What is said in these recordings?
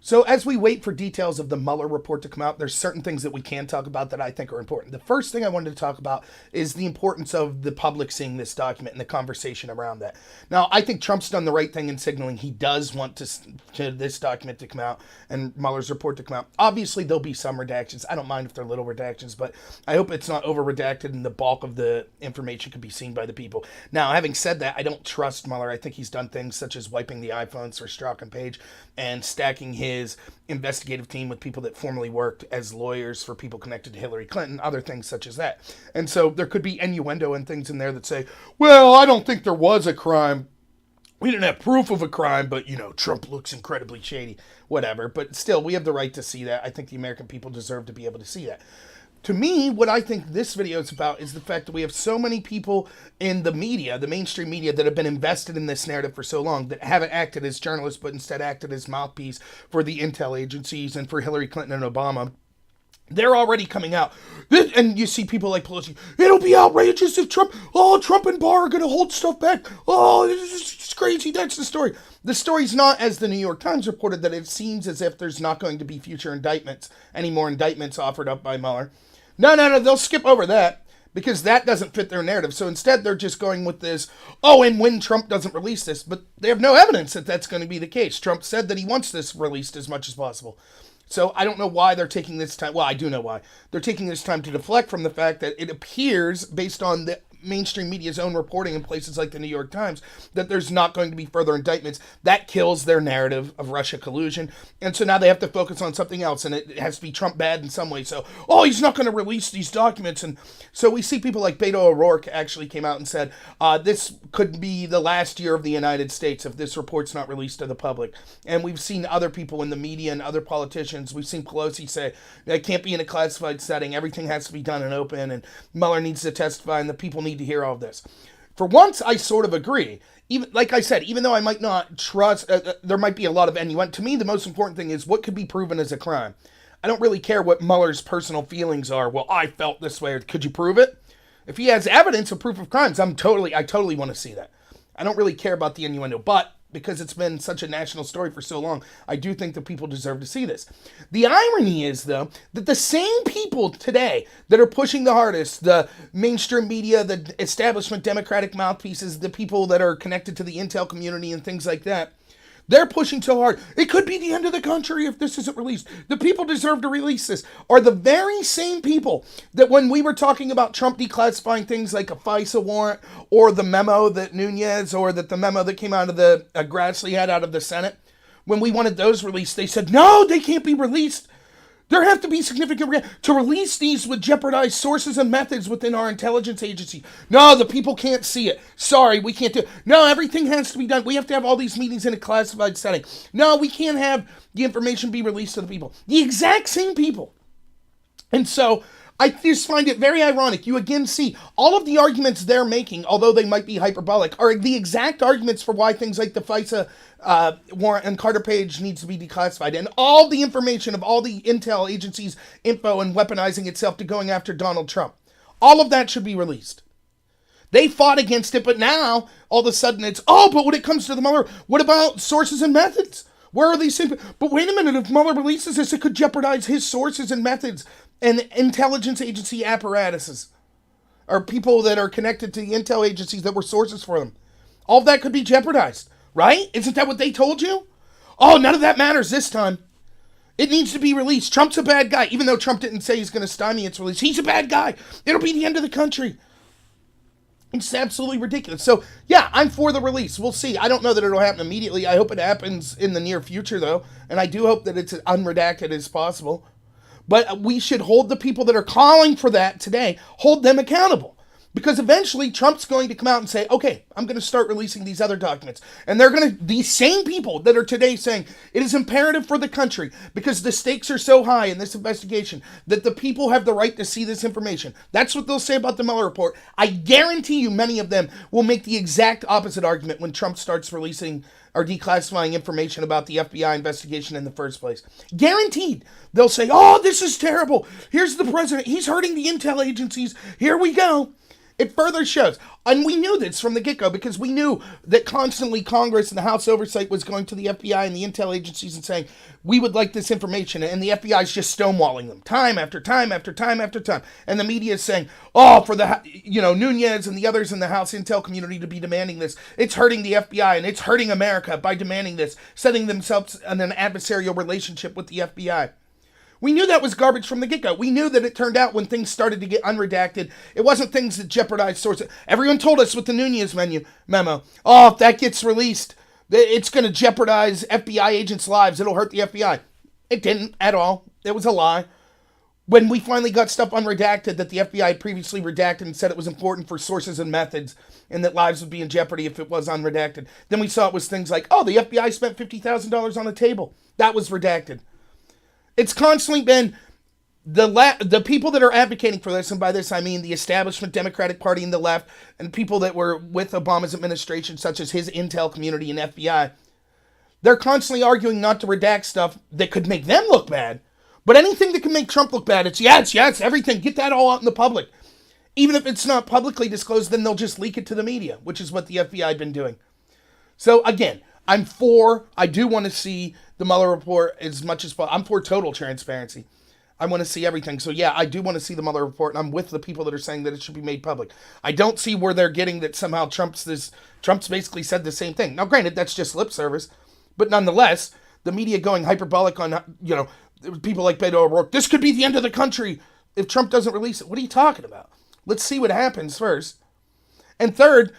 So as we wait for details of the Mueller report to come out, there's certain things that we can talk about that I think are important. The first thing I wanted to talk about is the importance of the public seeing this document and the conversation around that. Now, I think Trump's done the right thing in signaling he does want to this document to come out and Mueller's report to come out. Obviously, there'll be some redactions. I don't mind if they're little redactions, but I hope it's not over-redacted and the bulk of the information can be seen by the people. Now, having said that, I don't trust Mueller. I think he's done things such as wiping the iPhones for Strzok and Page and stacking his investigative team with people that formerly worked as lawyers for people connected to Hillary Clinton, other things such as that. And so there could be innuendo and things in there that say, well, I don't think there was a crime. We didn't have proof of a crime, but, Trump looks incredibly shady, whatever. But still, we have the right to see that. I think the American people deserve to be able to see that. To me, what I think this video is about is the fact that we have so many people in the media, the mainstream media, that have been invested in this narrative for so long that haven't acted as journalists, but instead acted as mouthpiece for the intel agencies and for Hillary Clinton and Obama. They're already coming out. And you see people like Pelosi, it'll be outrageous if Trump and Barr are going to hold stuff back. Oh, it's crazy. That's the story. The story's not, as the New York Times reported, that it seems as if there's not going to be future indictments, any more indictments offered up by Mueller. No, they'll skip over that because that doesn't fit their narrative. So instead, they're just going with this, and when Trump doesn't release this, but they have no evidence that that's going to be the case. Trump said that he wants this released as much as possible. So I don't know why they're taking this time. Well, I do know why. They're taking this time to deflect from the fact that it appears, based on the mainstream media's own reporting in places like the New York Times, that there's not going to be further indictments. That kills their narrative of Russia collusion. And so now they have to focus on something else, and it has to be Trump bad in some way. So, he's not going to release these documents. And so we see people like Beto O'Rourke actually came out and said, this could be the last year of the United States if this report's not released to the public. And we've seen other people in the media and other politicians. We've seen Pelosi say, it can't be in a classified setting. Everything has to be done and open, and Mueller needs to testify, and the people need to hear all of this. For once, I sort of agree. Even like I said, even though I might not trust, there might be a lot of innuendo. To me, the most important thing is what could be proven as a crime. I don't really care what Mueller's personal feelings are. Well, I felt this way. Could you prove it? If he has evidence of proof of crimes, I totally want to see that. I don't really care about the innuendo, but because it's been such a national story for so long, I do think that people deserve to see this. The irony is, though, that the same people today that are pushing the hardest, the mainstream media, the establishment Democratic mouthpieces, the people that are connected to the intel community and things like that, they're pushing so hard. It could be the end of the country if this isn't released. The people deserve to release this. Are the very same people that when we were talking about Trump declassifying things like a FISA warrant or the memo that Nunez or that the memo that came out of the Grassley had out of the Senate, when we wanted those released, they said, no, they can't be released. There have to be significant to release these would jeopardize sources and methods within our intelligence agency. No, the people can't see it. Sorry, we can't do it. No, everything has to be done. We have to have all these meetings in a classified setting. No, we can't have the information be released to the people. The exact same people. And so I just find it very ironic. You again see all of the arguments they're making, although they might be hyperbolic, are the exact arguments for why things like the FISA warrant and Carter Page needs to be declassified. And all the information of all the intel agencies' info and weaponizing itself to going after Donald Trump. All of that should be released. They fought against it, but now all of a sudden it's, but when it comes to the Mueller, what about sources and methods? Where are these things? But wait a minute, if Mueller releases this, it could jeopardize his sources and methods and intelligence agency apparatuses, or people that are connected to the intel agencies that were sources for them. All of that could be jeopardized, right? Isn't that what they told you? None of that matters this time. It needs to be released. Trump's a bad guy. Even though Trump didn't say he's going to stymie its release, he's a bad guy. It'll be the end of the country. It's absolutely ridiculous. So, yeah, I'm for the release. We'll see. I don't know that it'll happen immediately. I hope it happens in the near future, though. And I do hope that it's as unredacted as possible. But we should hold the people that are calling for that today, hold them accountable. Because eventually Trump's going to come out and say, okay, I'm going to start releasing these other documents. And these same people that are today saying it is imperative for the country because the stakes are so high in this investigation that the people have the right to see this information. That's what they'll say about the Mueller report. I guarantee you many of them will make the exact opposite argument when Trump starts releasing or declassifying information about the FBI investigation in the first place. Guaranteed. They'll say, this is terrible. Here's the president. He's hurting the intel agencies. Here we go. It further shows, and we knew this from the get-go because we knew that constantly Congress and the House Oversight was going to the FBI and the intel agencies and saying, we would like this information, and the FBI is just stonewalling them time after time after time after time. And the media is saying, oh, for the, Nunez and the others in the House intel community to be demanding this, it's hurting the FBI and it's hurting America by demanding this, setting themselves in an adversarial relationship with the FBI. We knew that was garbage from the get-go. We knew that it turned out when things started to get unredacted, it wasn't things that jeopardized sources. Everyone told us with the Nunez memo, oh, if that gets released, it's going to jeopardize FBI agents' lives. It'll hurt the FBI. It didn't at all. It was a lie. When we finally got stuff unredacted that the FBI had previously redacted and said it was important for sources and methods and that lives would be in jeopardy if it was unredacted, then we saw it was things like, oh, the FBI spent $50,000 on a table. That was redacted. It's constantly been the people that are advocating for this, and by this I mean the establishment Democratic Party and the left, and people that were with Obama's administration, such as his intel community and FBI, they're constantly arguing not to redact stuff that could make them look bad. But anything that can make Trump look bad, it's yes, everything. Get that all out in the public. Even if it's not publicly disclosed, then they'll just leak it to the media, which is what the FBI had been doing. So again, I do want to see the Mueller report as much as possible. I'm for total transparency. I want to see everything. So yeah, I do want to see the Mueller report, and I'm with the people that are saying that it should be made public. I don't see where they're getting that somehow Trump's basically said the same thing. Now granted, that's just lip service, but nonetheless, the media going hyperbolic on, people like Beto O'Rourke, this could be the end of the country if Trump doesn't release it. What are you talking about? Let's see what happens first. And third,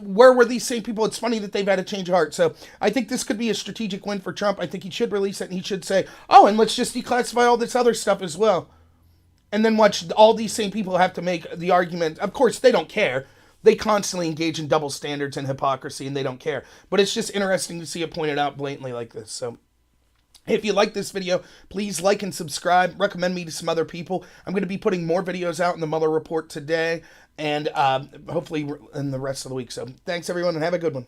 where were these same people? It's funny that they've had a change of heart. So I think this could be a strategic win for Trump. I think he should release it, and he should say, oh, and let's just declassify all this other stuff as well. And then watch all these same people have to make the argument. Of course, they don't care. They constantly engage in double standards and hypocrisy, and they don't care. But it's just interesting to see it pointed out blatantly like this. So if you like this video, please like and subscribe. Recommend me to some other people. I'm going to be putting more videos out in the Mueller report today and hopefully in the rest of the week. So thanks, everyone, and have a good one.